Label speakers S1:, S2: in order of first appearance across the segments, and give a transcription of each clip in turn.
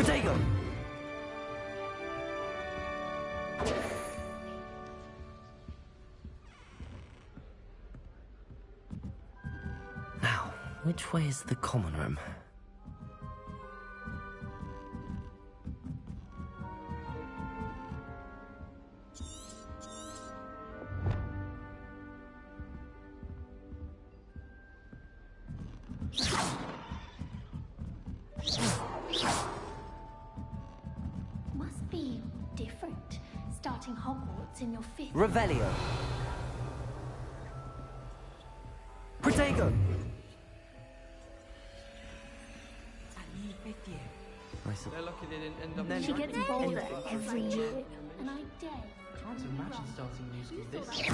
S1: Protego! Now, which way is the common room?
S2: Must be different, starting Hogwarts in your 5th...
S1: Revelio! Protego!
S3: They're lucky they didn't end up...
S2: She gets bolder every year, and I dare...
S3: Can't imagine starting new school this year.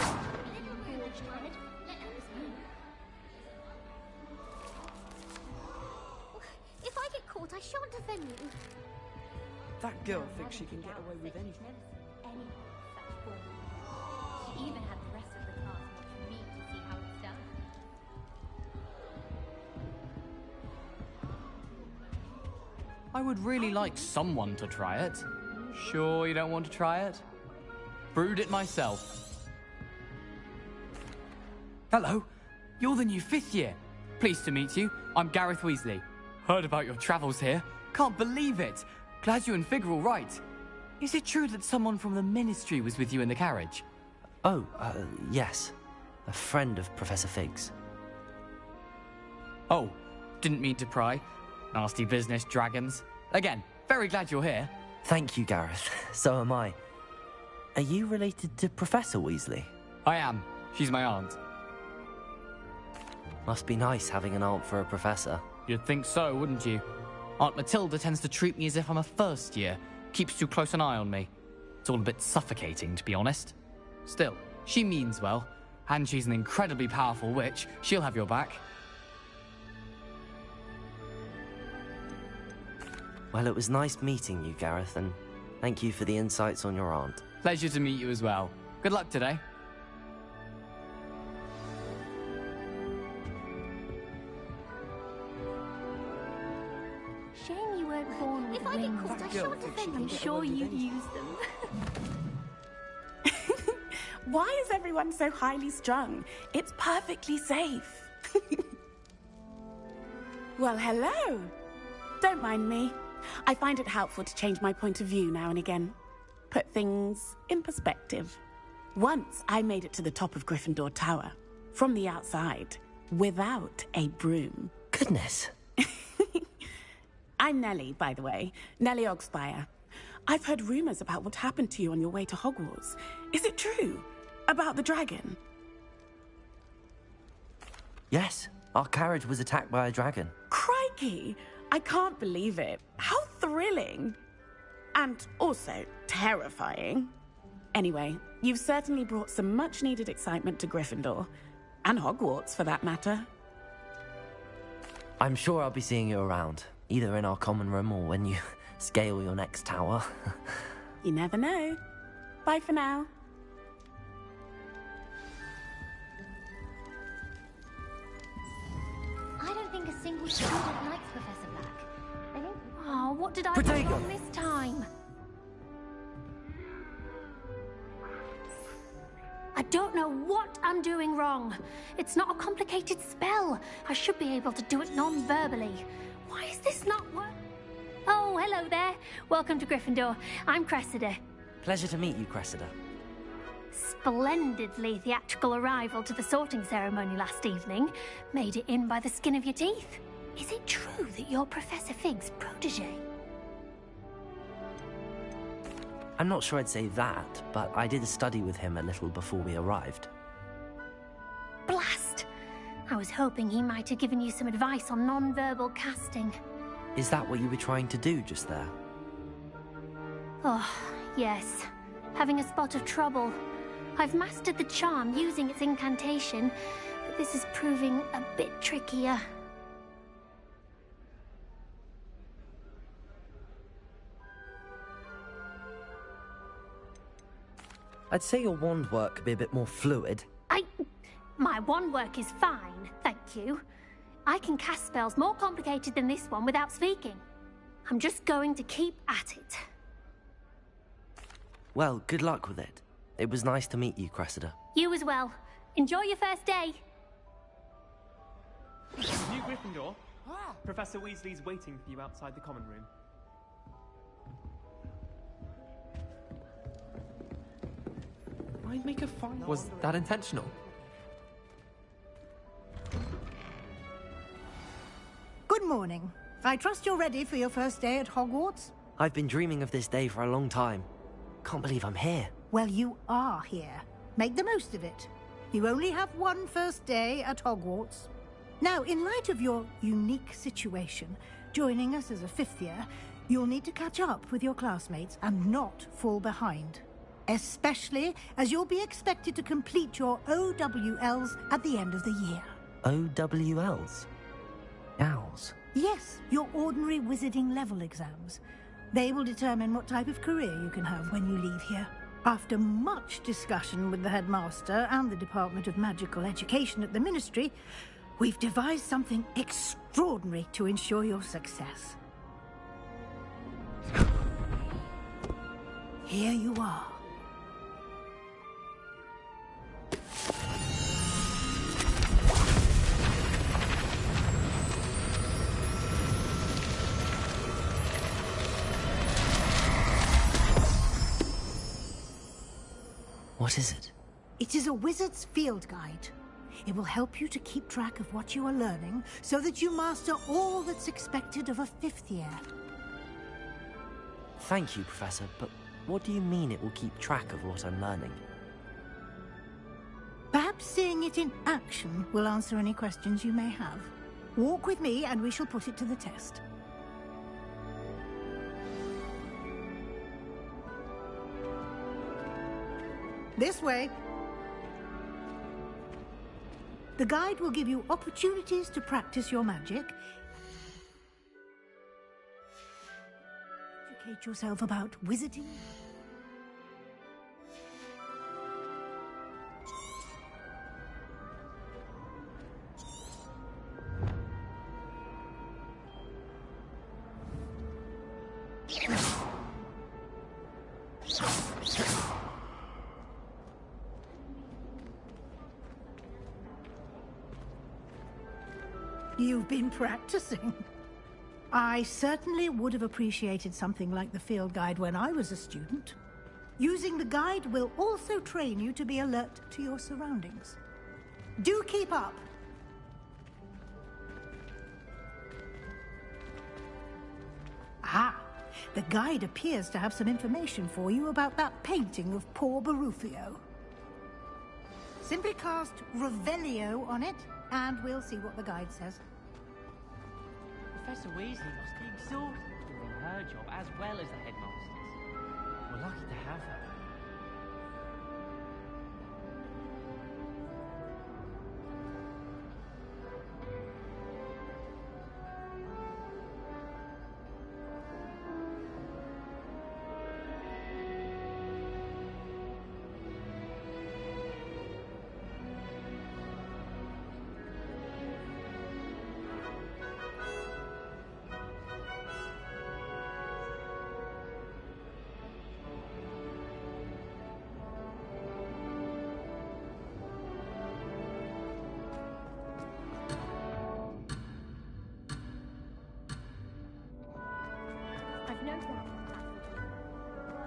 S2: If I get caught, I shan't offend you.
S4: That girl thinks she can get away with anything.
S2: She even had the rest of the class watch me to see how it's done.
S5: I would really like someone to try it. Sure you don't want to try it? Brewed it myself. Hello, you're the new 5th year. Pleased to meet you. I'm Gareth Weasley. Heard about your travels here. Can't believe it. Glad you and Fig are all right. Is it true that someone from the Ministry was with you in the carriage?
S1: Oh, yes. A friend of Professor Fig's.
S5: Oh, didn't mean to pry. Nasty business, dragons. Again, very glad you're here.
S1: Thank you, Gareth. So am I. Are you related to Professor Weasley?
S5: I am. She's my aunt.
S1: Must be nice having an aunt for a professor.
S5: You'd think so, wouldn't you? Aunt Matilda tends to treat me as if I'm a first year. Keeps too close an eye on me. It's all a bit suffocating, to be honest. Still, she means well. And she's an incredibly powerful witch. She'll have your back.
S1: Well, it was nice meeting you, Gareth, and thank you for the insights on your aunt.
S5: Pleasure to meet you as well. Good luck today.
S2: Shame you weren't born with wings. If I get caught, I shan't offend you. I'm sure you'd use them.
S6: Why is everyone so highly strung? It's perfectly safe. Well, hello. Don't mind me. I find it helpful to change my point of view now and again. Put things in perspective. Once I made it to the top of Gryffindor Tower, from the outside, without a broom.
S1: Goodness.
S6: I'm Nellie, by the way. Nellie Ogspire. I've heard rumors about what happened to you on your way to Hogwarts. Is it true? About the dragon?
S1: Yes, our carriage was attacked by a dragon.
S6: Crikey! I can't believe it. How thrilling! And also terrifying. Anyway, you've certainly brought some much-needed excitement to Gryffindor. And Hogwarts, for that matter.
S1: I'm sure I'll be seeing you around, either in our common room or when you scale your next tower.
S6: You never know. Bye for now.
S2: I don't think a single student likes Professor Black. I think... Oh, what did I do
S1: Protego!
S2: wrong this time? I don't know what I'm doing wrong. It's not a complicated spell. I should be able to do it non-verbally. Why is this not work? Oh, hello there. Welcome to Gryffindor. I'm Cressida.
S1: Pleasure to meet you, Cressida.
S2: Splendidly theatrical arrival to the sorting ceremony last evening. Made it in by the skin of your teeth. Is it true that you're Professor Fig's protege?
S1: I'm not sure I'd say that, but I did study with him a little before we arrived.
S2: Blast! I was hoping he might have given you some advice on non-verbal casting.
S1: Is that what you were trying to do just there?
S2: Oh, yes. Having a spot of trouble. I've mastered the charm using its incantation, but this is proving a bit trickier.
S1: I'd say your wand work could be a bit more fluid.
S2: My wand work is fine, thank you. I can cast spells more complicated than this one without speaking. I'm just going to keep at it.
S1: Well, good luck with it. It was nice to meet you, Cressida.
S2: You as well. Enjoy your first day.
S7: New Gryffindor. Professor Weasley's waiting for you outside the common room.
S3: Why make a fine?
S5: Was that intentional?
S8: Good morning. I trust you're ready for your first day at Hogwarts?
S1: I've been dreaming of this day for a long time. Can't believe I'm here.
S8: Well, you are here. Make the most of it. You only have one first day at Hogwarts. Now, in light of your unique situation, joining us as a fifth year, you'll need to catch up with your classmates and not fall behind. Especially as you'll be expected to complete your OWLs at the end of the year.
S1: OWLs? Owls?
S8: Yes, your ordinary wizarding level exams. They will determine what type of career you can have when you leave here. After much discussion with the headmaster and the Department of Magical Education at the Ministry, we've devised something extraordinary to ensure your success. Here you are.
S1: What is it?
S8: It is a wizard's field guide. It will help you to keep track of what you are learning so that you master all that's expected of a fifth year.
S1: Thank you, Professor, but what do you mean it will keep track of what I'm learning?
S8: Perhaps seeing it in action will answer any questions you may have. Walk with me and we shall put it to the test. This way. The guide will give you opportunities to practice your magic. Educate yourself about wizarding. You've been practicing. I certainly would have appreciated something like the field guide when I was a student. Using the guide will also train you to be alert to your surroundings. Do keep up. Ah, the guide appears to have some information for you about that painting of poor Barufio. Simply cast Revelio on it, and we'll see what the guide says.
S9: Professor Weasley must be exhausted doing her job as well as the headmaster's. We're lucky to have her.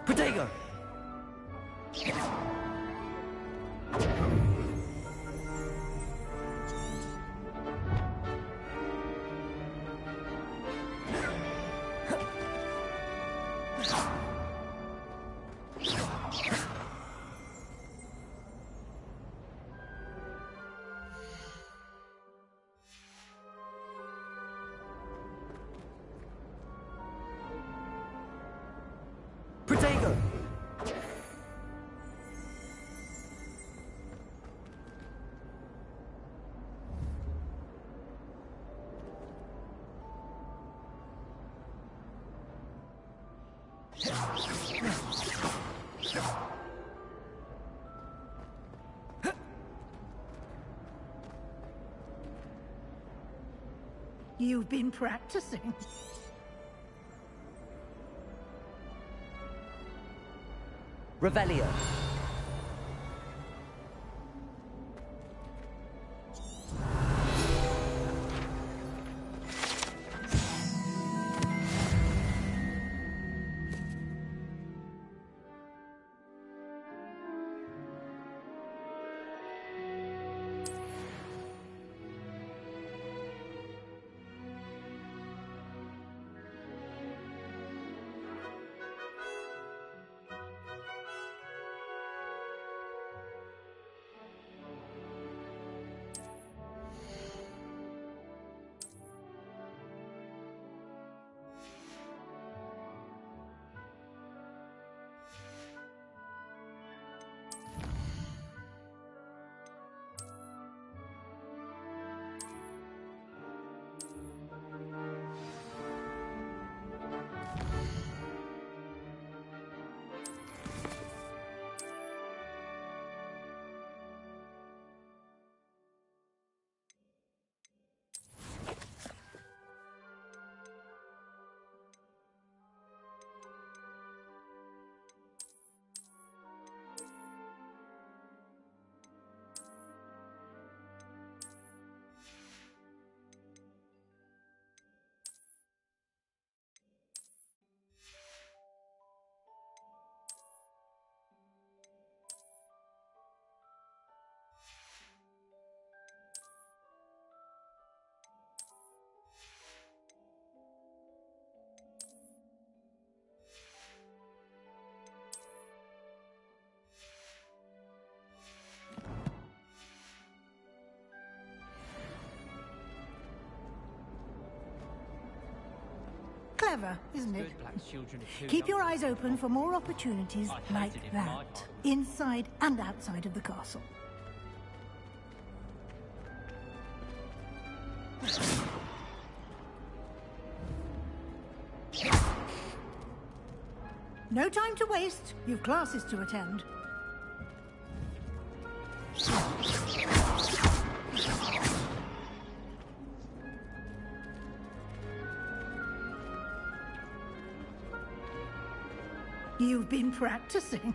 S1: Protego! Protego!
S8: You've been practicing.
S1: Revelio.
S8: Clever, isn't it?
S9: Good black children are too
S8: Keep your
S9: young.
S8: eyes open for more opportunities
S9: I'd hate
S8: like
S9: it if my
S8: that,
S9: father-
S8: inside and outside of the castle. No time to waste. You've classes to attend. You've been practicing.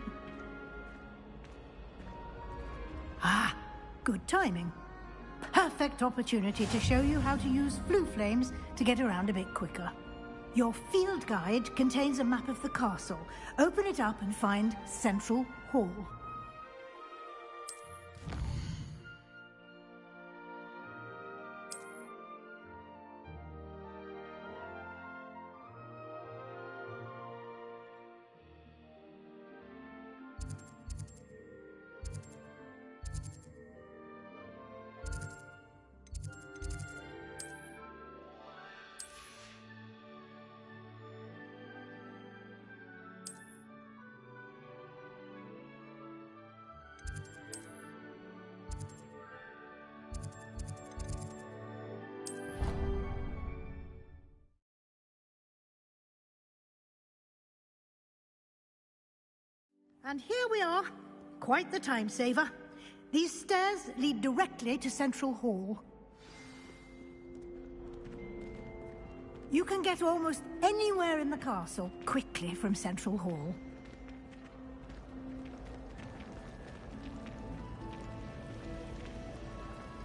S8: Ah, good timing. Perfect opportunity to show you how to use flue flames to get around a bit quicker. Your field guide contains a map of the castle. Open it up and find Central Hall. And here we are. Quite the time saver. These stairs lead directly to Central Hall. You can get almost anywhere in the castle quickly from Central Hall.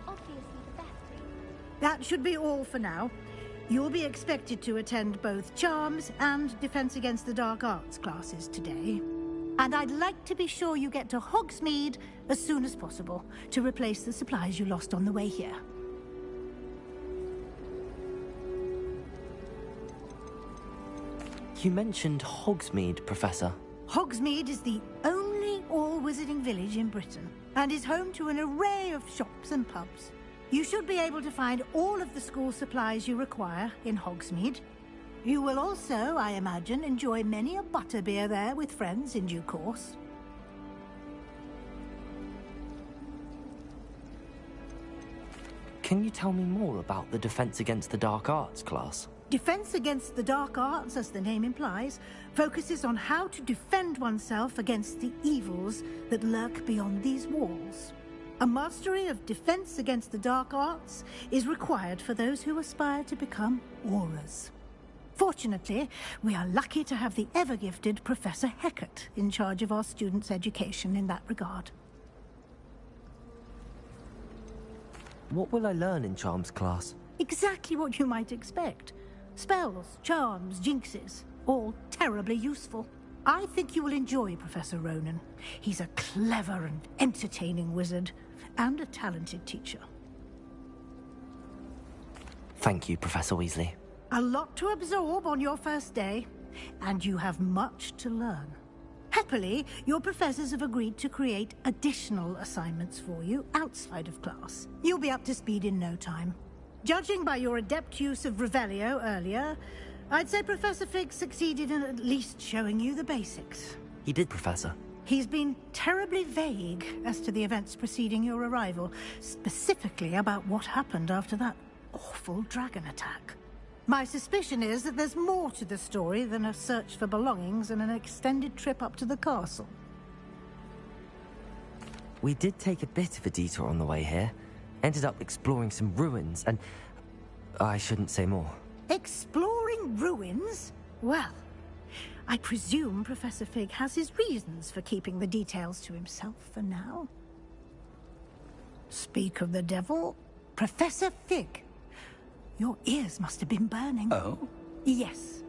S2: Obviously the best.
S8: That should be all for now. You'll be expected to attend both Charms and Defense Against the Dark Arts classes today. And I'd like to be sure you get to Hogsmeade as soon as possible to replace the supplies you lost on the way here.
S1: You mentioned Hogsmeade, Professor.
S8: Hogsmeade is the only all-wizarding village in Britain and is home to an array of shops and pubs. You should be able to find all of the school supplies you require in Hogsmeade. You will also, I imagine, enjoy many a butterbeer there with friends in due course.
S1: Can you tell me more about the Defense Against the Dark Arts class?
S8: Defense Against the Dark Arts, as the name implies, focuses on how to defend oneself against the evils that lurk beyond these walls. A mastery of Defense Against the Dark Arts is required for those who aspire to become Aurors. Fortunately, we are lucky to have the ever-gifted Professor Heckert in charge of our students' education in that regard.
S1: What will I learn in Charms class?
S8: Exactly what you might expect. Spells, charms, jinxes, all terribly useful. I think you will enjoy Professor Ronan. He's a clever and entertaining wizard, and a talented teacher.
S1: Thank you, Professor Weasley.
S8: A lot to absorb on your first day, and you have much to learn. Happily, your professors have agreed to create additional assignments for you outside of class. You'll be up to speed in no time. Judging by your adept use of Revelio earlier, I'd say Professor Fig succeeded in at least showing you the basics.
S1: He did, Professor.
S8: He's been terribly vague as to the events preceding your arrival, specifically about what happened after that awful dragon attack. My suspicion is that there's more to the story than a search for belongings and an extended trip up to the castle.
S1: We did take a bit of a detour on the way here. Ended up exploring some ruins and... I shouldn't say more.
S8: Exploring ruins? Well, I presume Professor Fig has his reasons for keeping the details to himself for now. Speak of the devil, Professor Fig. Your ears must have been burning.
S10: Oh?
S8: Yes.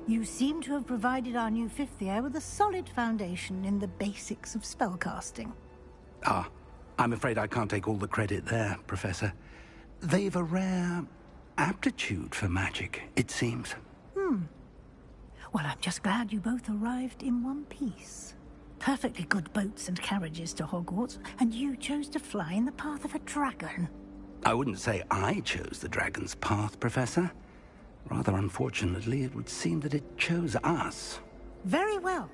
S8: You seem to have provided our new fifth year with a solid foundation in the basics of spellcasting.
S10: Ah, I'm afraid I can't take all the credit there, Professor. They've a rare aptitude for magic, it seems.
S8: Well, I'm just glad you both arrived in one piece. Perfectly good boats and carriages to Hogwarts, and you chose to fly in the path of a dragon.
S10: I wouldn't say I chose the dragon's path, Professor. Rather unfortunately, it would seem that it chose us.
S8: Very well.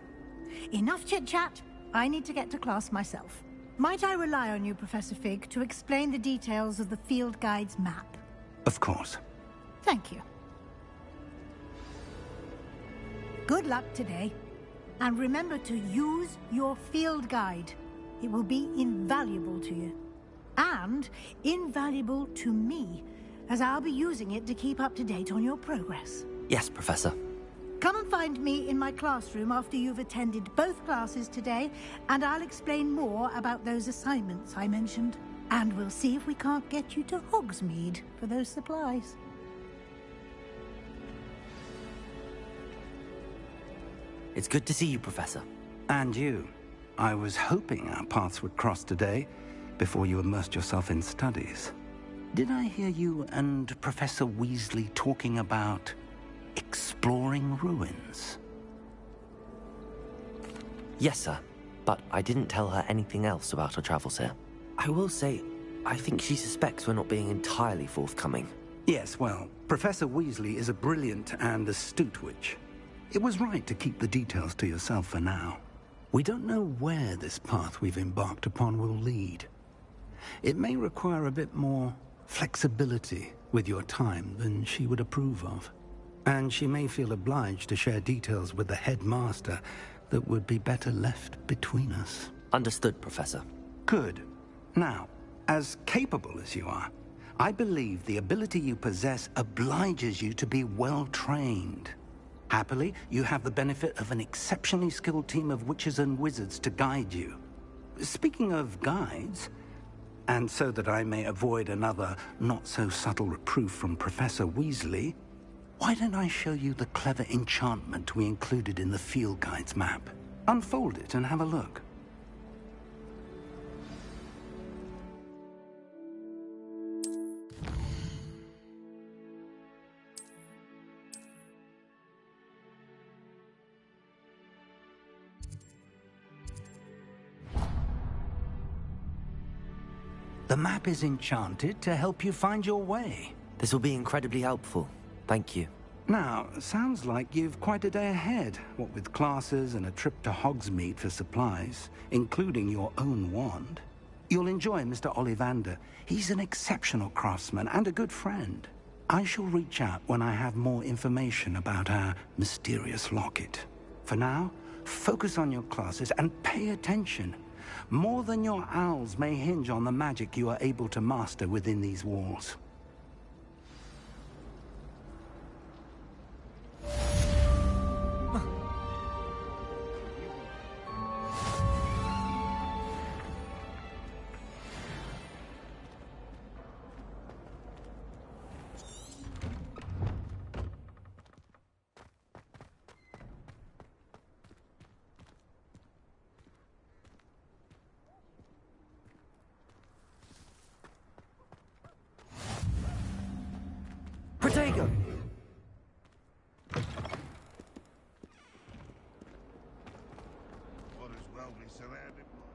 S8: Enough chit-chat. I need to get to class myself. Might I rely on you, Professor Fig, to explain the details of the field guide's map?
S10: Of course.
S8: Thank you. Good luck today. And remember to use your field guide. It will be invaluable to you. And invaluable to me, as I'll be using it to keep up to date on your progress.
S1: Yes, Professor.
S8: Come and find me in my classroom after you've attended both classes today, and I'll explain more about those assignments I mentioned. And we'll see if we can't get you to Hogsmeade for those supplies.
S1: It's good to see you, Professor.
S10: And you. I was hoping our paths would cross today, before you immersed yourself in studies. Did I hear you and Professor Weasley talking about exploring ruins?
S1: Yes, sir. But I didn't tell her anything else about our travels here. I will say, I think she suspects we're not being entirely forthcoming.
S10: Yes, well, Professor Weasley is a brilliant and astute witch. It was right to keep the details to yourself for now. We don't know where this path we've embarked upon will lead. It may require a bit more flexibility with your time than she would approve of. And she may feel obliged to share details with the headmaster that would be better left between us.
S1: Understood, Professor.
S10: Good. Now, as capable as you are, I believe the ability you possess obliges you to be well-trained. Happily, you have the benefit of an exceptionally skilled team of witches and wizards to guide you. Speaking of guides, and so that I may avoid another not-so-subtle reproof from Professor Weasley, why don't I show you the clever enchantment we included in the field guide's map? Unfold it and have a look. The map is enchanted to help you find your way.
S1: This will be incredibly helpful. Thank you.
S10: Now, sounds like you've quite a day ahead, what with classes and a trip to Hogsmeade for supplies, including your own wand. You'll enjoy Mr. Ollivander. He's an exceptional craftsman and a good friend. I shall reach out when I have more information about our mysterious locket. For now, focus on your classes and pay attention. More than your owls may hinge on the magic you are able to master within these walls.
S1: Protego!
S11: What is well be surrounded by.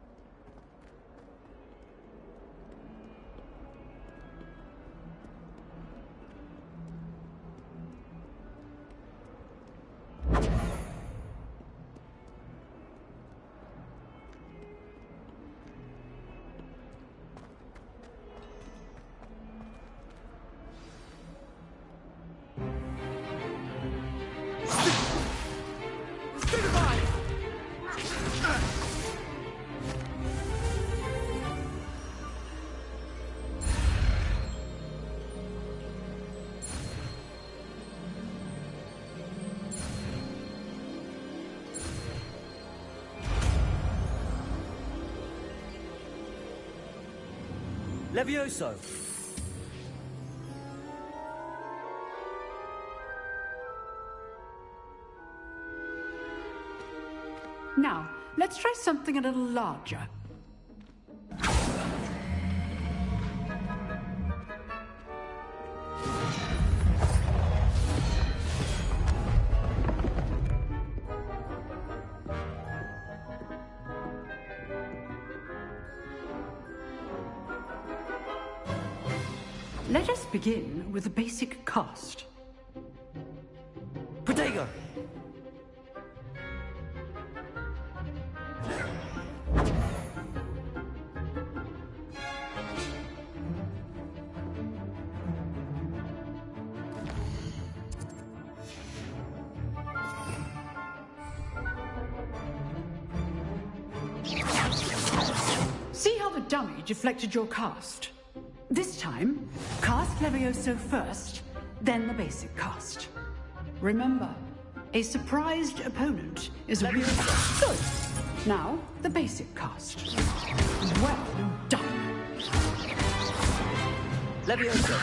S1: Levioso!
S12: Now, let's try something a little larger. Let us begin with the basic cast.
S1: Protego!
S12: See how the dummy deflected your cast? This time, cast Levioso first, then the basic cast. Remember, a surprised opponent is a real... Good. Now, the basic cast. Well done.
S1: Levioso!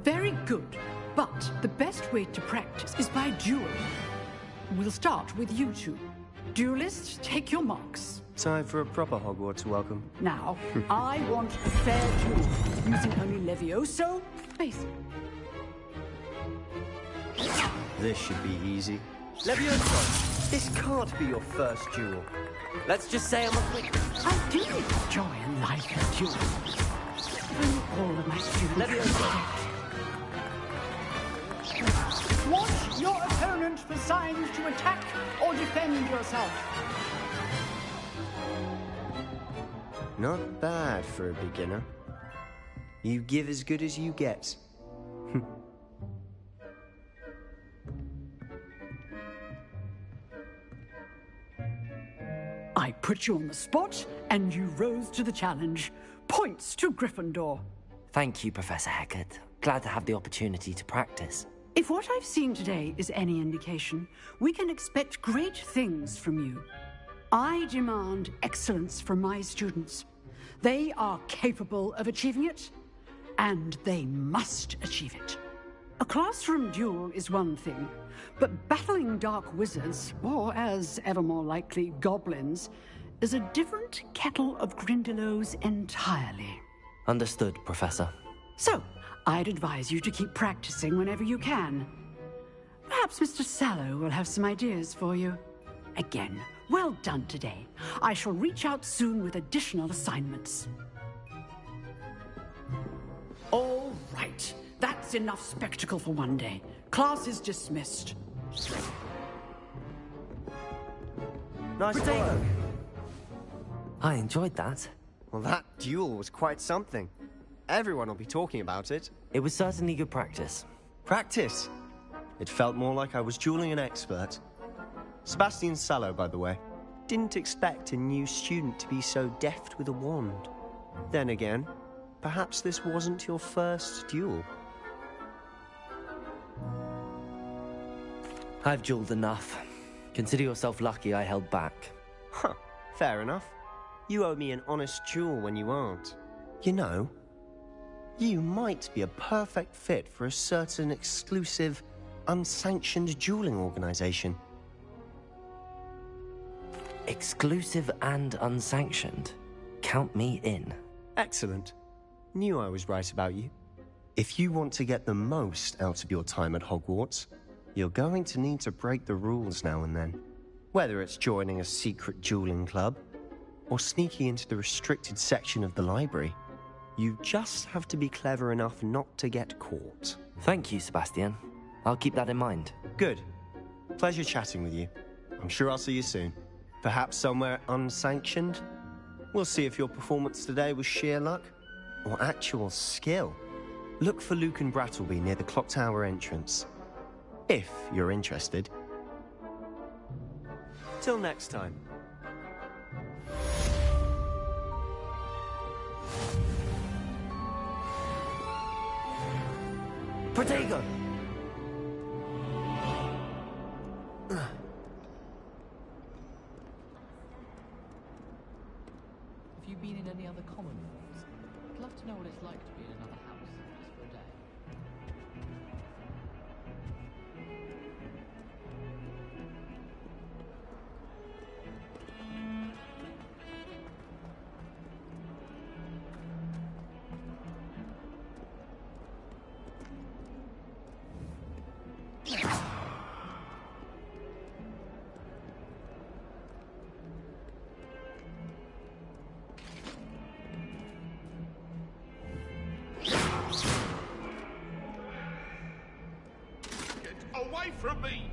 S12: Very good. But the best way to practice is by dueling. We'll start with you two. Duelists, take your marks.
S13: Time for a proper Hogwarts welcome.
S12: Now, I want a fair duel, using only Levioso, basic.
S13: This should be easy.
S1: Levioso!
S13: This can't be your first duel.
S1: Let's just say I'm a quick...
S12: I do enjoy a lively duel. If only all of my students...
S1: Levioso!
S12: Watch your opponent for signs to attack or defend yourself.
S13: Not bad for a beginner. You give as good as you get.
S12: I put you on the spot, and you rose to the challenge. Points to Gryffindor.
S1: Thank you, Professor Hecat. Glad to have the opportunity to practice.
S12: If what I've seen today is any indication, we can expect great things from you. I demand excellence from my students. They are capable of achieving it, and they must achieve it. A classroom duel is one thing, but battling dark wizards, or as ever more likely, goblins, is a different kettle of Grindylows entirely.
S1: Understood, Professor.
S12: So, I'd advise you to keep practicing whenever you can. Perhaps Mr. Sallow will have some ideas for you. Again, well done today. I shall reach out soon with additional assignments. All right. That's enough spectacle for one day. Class is dismissed.
S13: Nice work.
S1: I enjoyed that.
S13: Well, that duel was quite something. Everyone will be talking about it.
S1: It was certainly good practice.
S13: Practice? It felt more like I was dueling an expert. Sebastian Sallow, by the way. Didn't expect a new student to be so deft with a wand. Then again, perhaps this wasn't your first duel.
S1: I've dueled enough. Consider yourself lucky I held back.
S13: Huh, fair enough. You owe me an honest duel when you aren't. You know, you might be a perfect fit for a certain exclusive, unsanctioned dueling organization.
S1: Exclusive and unsanctioned. Count me in.
S13: Excellent. Knew I was right about you. If you want to get the most out of your time at Hogwarts, you're going to need to break the rules now and then. Whether it's joining a secret dueling club, or sneaking into the restricted section of the library, you just have to be clever enough not to get caught.
S1: Thank you, Sebastian. I'll keep that in mind.
S13: Good. Pleasure chatting with you. I'm sure I'll see you soon. Perhaps somewhere unsanctioned? We'll see if your performance today was sheer luck or actual skill. Look for Luke and Brattleby near the clock tower entrance. If you're interested. Till next time.
S1: Protego!
S5: Have you been in any other common rooms? I'd love to know what it's like to be in another house just for a day.
S11: Away from me!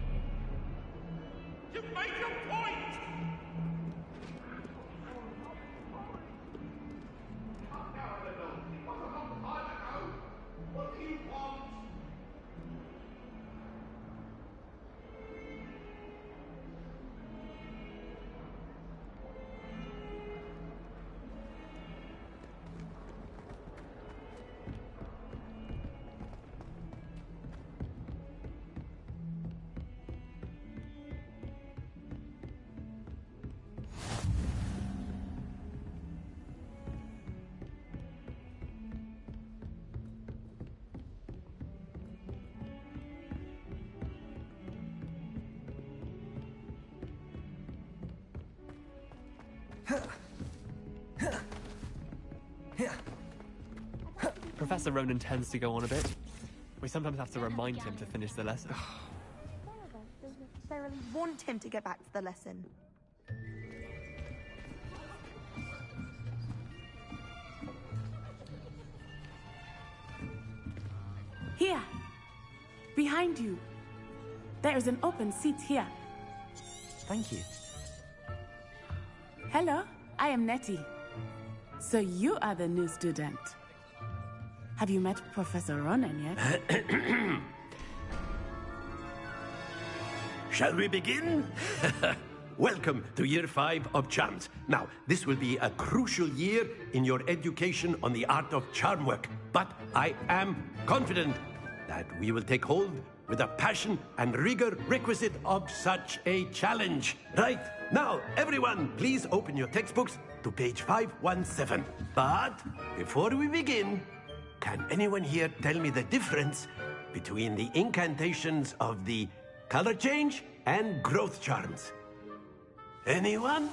S11: You've made your point! What do you want?
S7: Professor Ronan tends to go on a bit. We sometimes have to remind him to finish the lesson.
S14: None of us doesn't necessarily want him to get back to the lesson.
S6: Here! Behind you. There is an open seat here.
S1: Thank you.
S6: Hello, I am Nettie. So you are the new student. Have you met Professor Ronan yet?
S15: Shall we begin? Welcome to Year 5 of Charms. Now, this will be a crucial year in your education on the art of charm work, but I am confident that we will take hold with the passion and rigor requisite of such a challenge. Right, now, everyone, please open your textbooks to page 517. But before we begin, can anyone here tell me the difference between the incantations of the color change and growth charms? Anyone?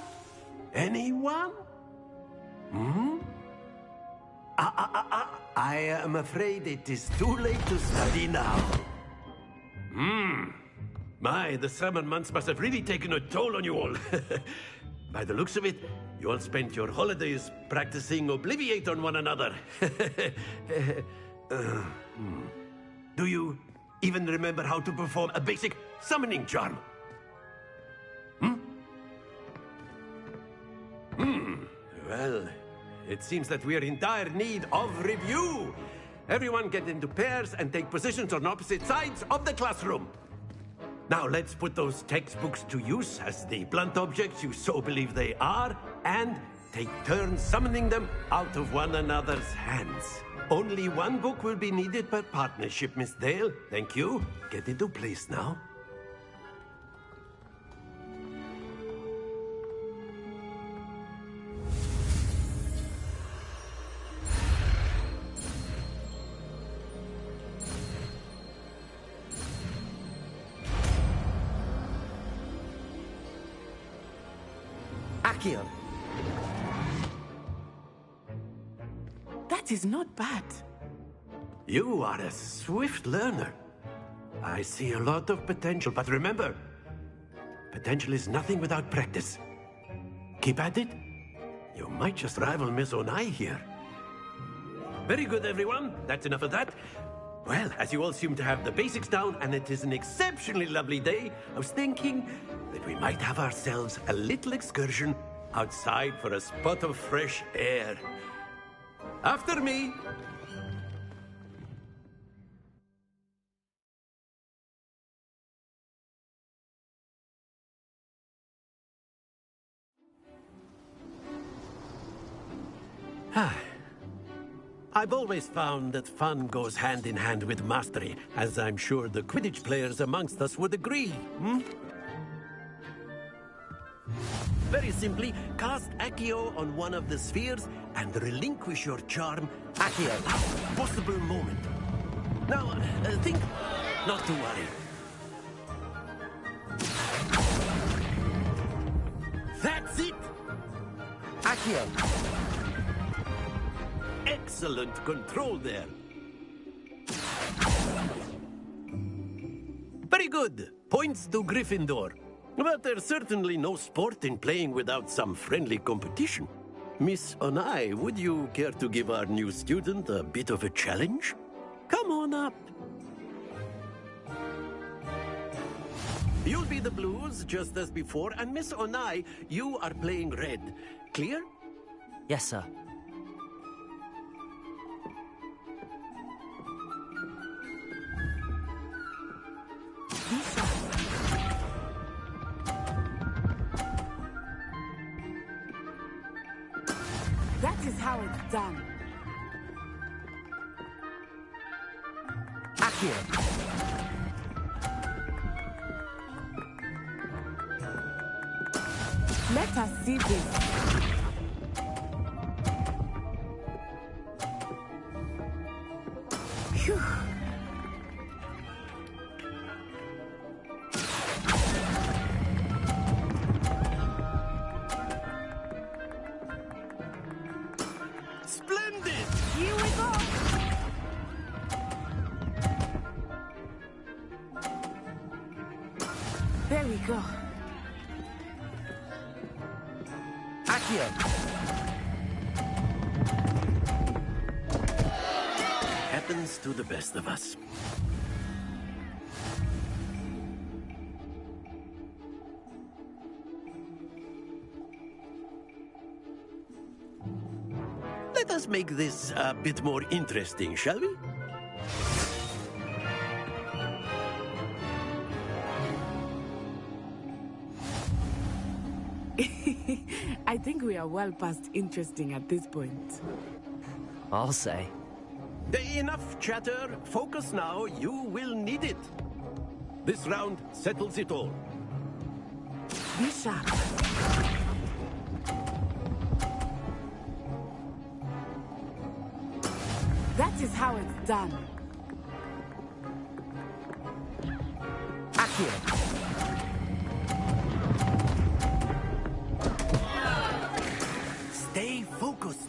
S15: Anyone? I am afraid it is too late to study now. My, the summer months must have really taken a toll on you all. By the looks of it, you all spent your holidays practicing Obliviate on one another. Do you even remember how to perform a basic summoning charm? Well, it seems that we are in dire need of review. Everyone get into pairs and take positions on opposite sides of the classroom. Now let's put those textbooks to use as the blunt objects you so believe they are, and take turns summoning them out of one another's hands. Only one book will be needed per partnership, Miss Dale. Thank you. Get into place now.
S13: Accio.
S6: That is not bad.
S15: You are a swift learner. I see a lot of potential, but remember, potential is nothing without practice. Keep at it. You might just rival Miss Onai here. Very good, everyone. That's enough of that. Well, as you all seem to have the basics down, and it is an exceptionally lovely day, I was thinking that we might have ourselves a little excursion outside for a spot of fresh air. After me. I've always found that fun goes hand in hand with mastery, as I'm sure the Quidditch players amongst us would agree. Very simply, cast Accio on one of the spheres and relinquish your charm at the last possible moment. Now, think not to worry. That's it! Accio! Excellent control there. Very good. Points to Gryffindor. But there's certainly no sport in playing without some friendly competition. Miss Onai, would you care to give our new student a bit of a challenge? Come on up. You'll be the blues, just as before, and Miss Onai, you are playing red. Clear?
S1: Yes, sir.
S6: That is how it's done.
S13: Accio.
S6: Let us see this. Phew.
S15: Splendid!
S6: Here we go! There we go.
S13: Accio.
S15: Happens to the best of us. Let us make this a bit more interesting, shall we?
S6: I think we are well past interesting at this point.
S1: I'll say.
S15: Enough chatter. Focus now. You will need it. This round settles it all.
S6: Be sharp. That is how it's done.
S13: Accio.
S15: Stay focused.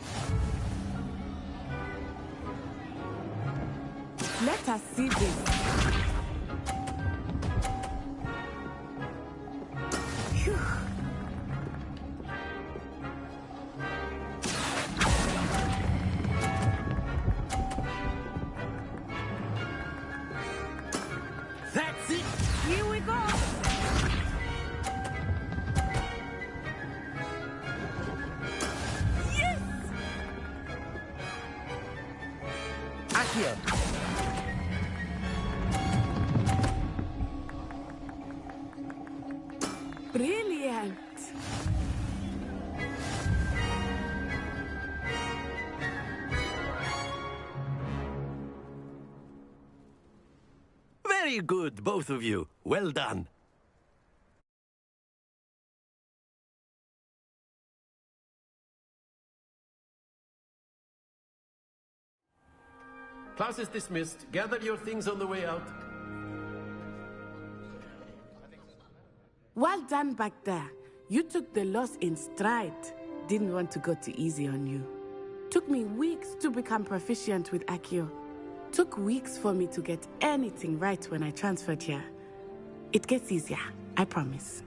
S6: Let us see this. Phew.
S15: That's it.
S6: Here we go. Yes!
S13: Accio.
S6: Brilliant.
S15: Very good, both of you. Well done. Class is dismissed. Gather your things on the way out.
S6: Well done back there. You took the loss in stride. Didn't want to go too easy on you. Took me weeks to become proficient with Accio. Took weeks for me to get anything right when I transferred here. It gets easier, I promise.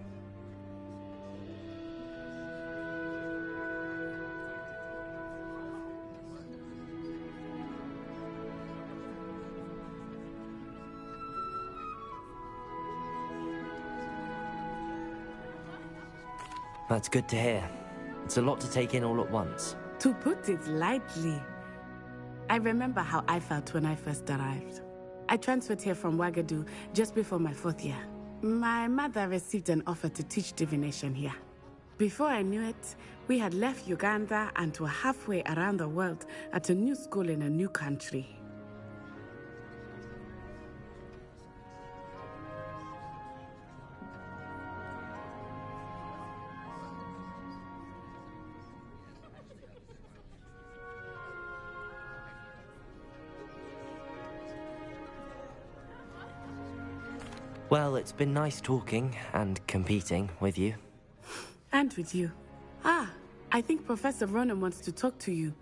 S1: That's good to hear. It's a lot to take in all at once.
S6: To put it lightly, I remember how I felt when I first arrived. I transferred here from Wagadu just before my 4th year. My mother received an offer to teach divination here. Before I knew it, we had left Uganda and were halfway around the world at a new school in a new country.
S1: Well, it's been nice talking and competing with you.
S6: And with you. I think Professor Ronan wants to talk to you.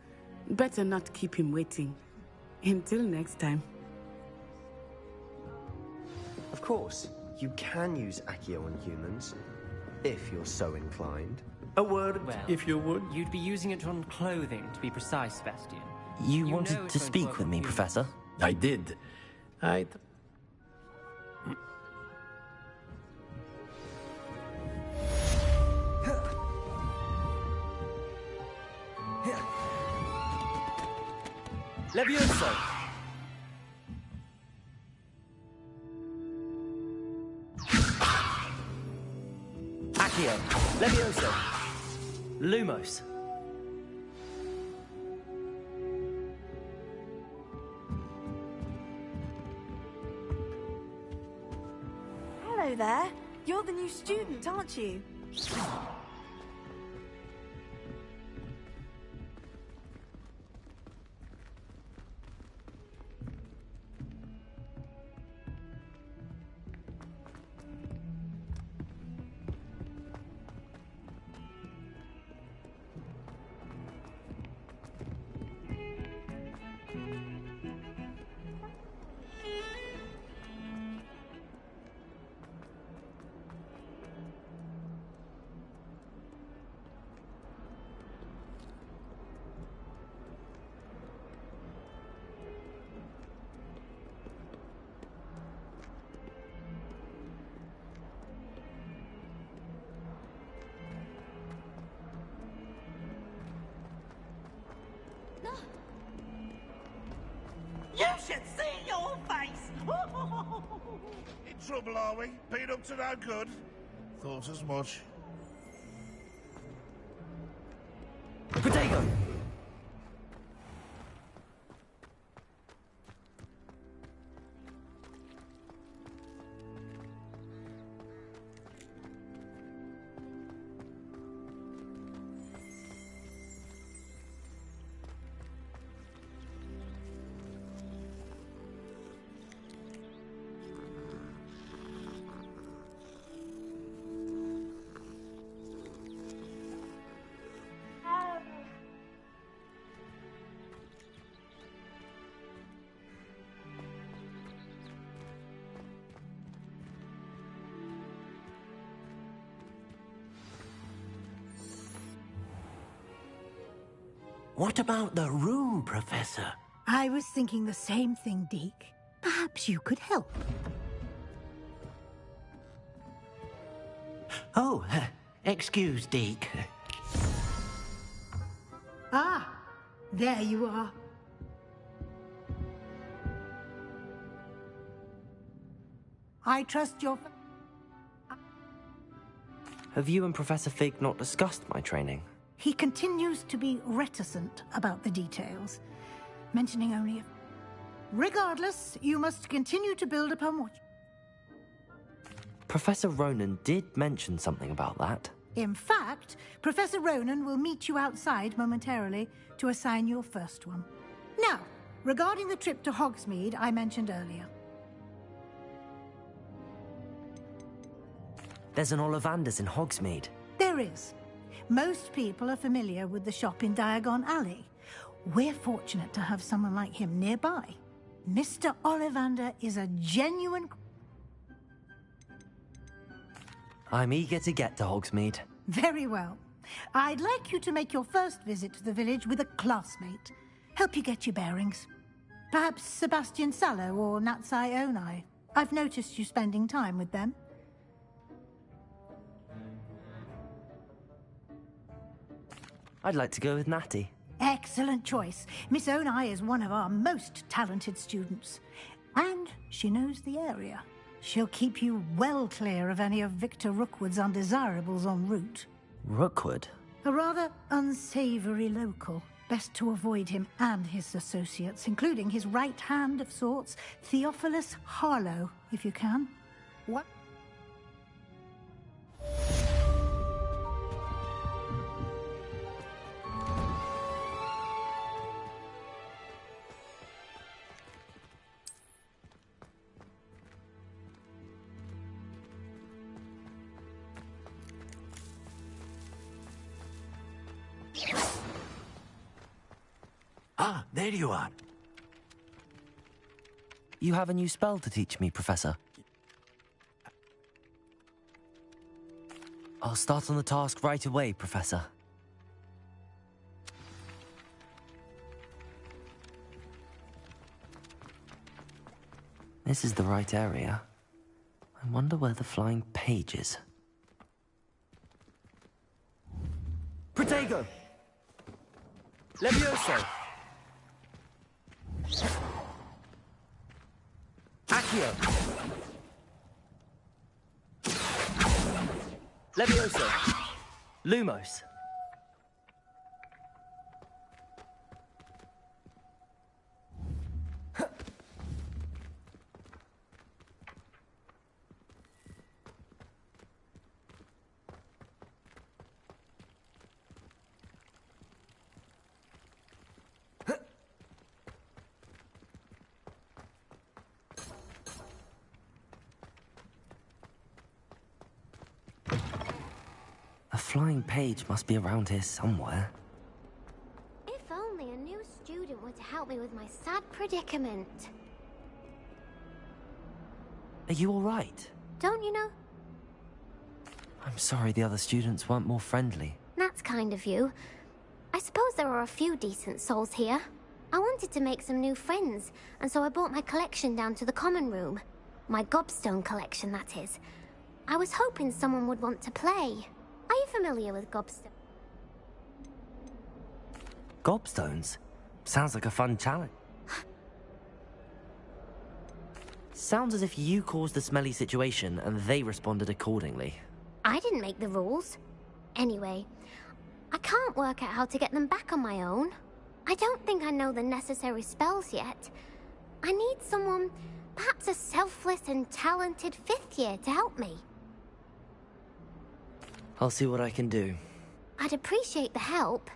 S6: Better not keep him waiting. Until next time.
S13: Of course, you can use Accio on humans, if you're so inclined.
S15: A word,
S9: Well,
S15: if you would.
S9: You'd be using it on clothing, to be precise, Sebastian.
S1: You
S9: know
S1: wanted
S9: it's
S1: to
S9: going
S1: speak
S9: work
S1: with me,
S9: you.
S1: Professor?
S15: I did.
S5: Levioso!
S1: Accio! Levioso! Lumos!
S14: Hello there. You're the new student, aren't you?
S11: You should see your face! In trouble, are we? Been up to no good? Thought as much.
S1: Protego!
S15: What about the room, Professor?
S8: I was thinking the same thing, Deke. Perhaps you could help.
S15: Oh, excuse, Deke.
S8: Ah, there you are. I trust your...
S1: Have you and Professor Fig not discussed my training?
S8: He continues to be reticent about the details, mentioning only... Regardless, you must continue to build upon what...
S1: Professor Ronan did mention something about that.
S8: In fact, Professor Ronan will meet you outside momentarily to assign your first one. Now, regarding the trip to Hogsmeade I mentioned earlier.
S1: There's an Ollivanders in Hogsmeade.
S8: There is. Most people are familiar with the shop in Diagon Alley. We're fortunate to have someone like him nearby. Mr. Ollivander is a genuine...
S1: I'm eager to get to Hogsmeade.
S8: Very well. I'd like you to make your first visit to the village with a classmate. Help you get your bearings. Perhaps Sebastian Sallow or Natsai Onai. I've noticed you spending time with them.
S1: I'd like to go with Natty.
S8: Excellent choice. Miss Onai is one of our most talented students. And she knows the area. She'll keep you well clear of any of Victor Rookwood's undesirables en route.
S1: Rookwood?
S8: A rather unsavory local. Best to avoid him and his associates, including his right hand of sorts, Theophilus Harlow, if you can. What?
S15: Ah, there you are.
S1: You have a new spell to teach me, Professor. I'll start on the task right away, Professor. This is the right area. I wonder where the flying page is.
S13: Protego! Levioso! Accio! Levioso!
S1: Lumos! A flying page must be around here somewhere.
S2: If only a new student were to help me with my sad predicament.
S1: Are you all right?
S2: Don't you know?
S1: I'm sorry the other students weren't more friendly.
S2: That's kind of you. I suppose there are a few decent souls here. I wanted to make some new friends, and so I brought my collection down to the common room. My gobstone collection, that is. I was hoping someone would want to play. Are you familiar with gobstone?
S1: Gobstones? Sounds like a fun challenge. Sounds as if you caused the smelly situation and they responded accordingly.
S2: I didn't make the rules. Anyway, I can't work out how to get them back on my own. I don't think I know the necessary spells yet. I need someone, perhaps a selfless and talented fifth year to help me.
S1: I'll see what I can do.
S2: I'd appreciate the help.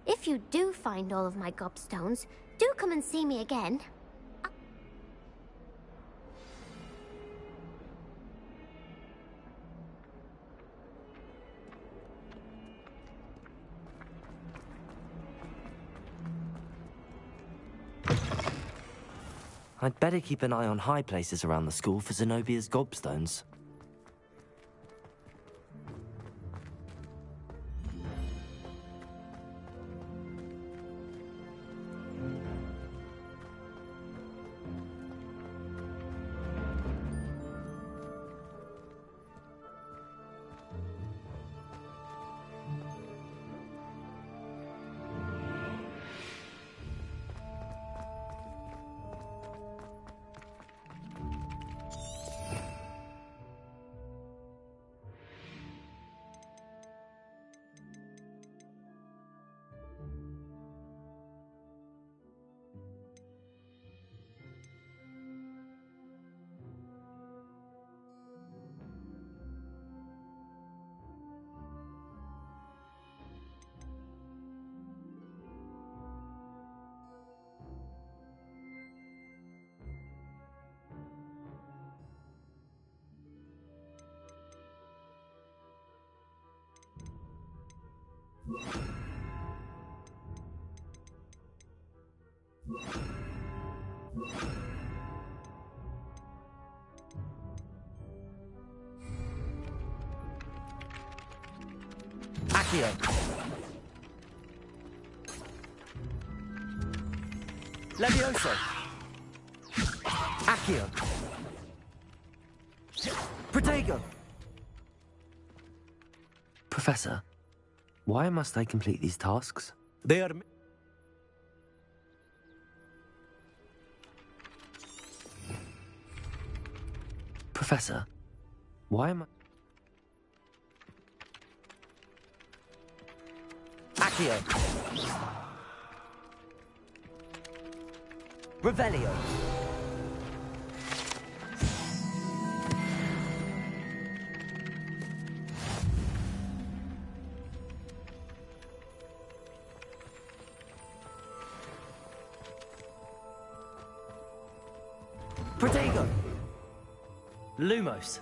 S2: If you do find all of my gobstones, do come and see me again.
S1: I'd better keep an eye on high places around the school for Zenobia's gobstones. Accio. Levioso. Accio. Protego. Professor, why must I complete these tasks?
S15: They are...
S1: Professor, why am I... Accio. Revelio. Protego. Lumos.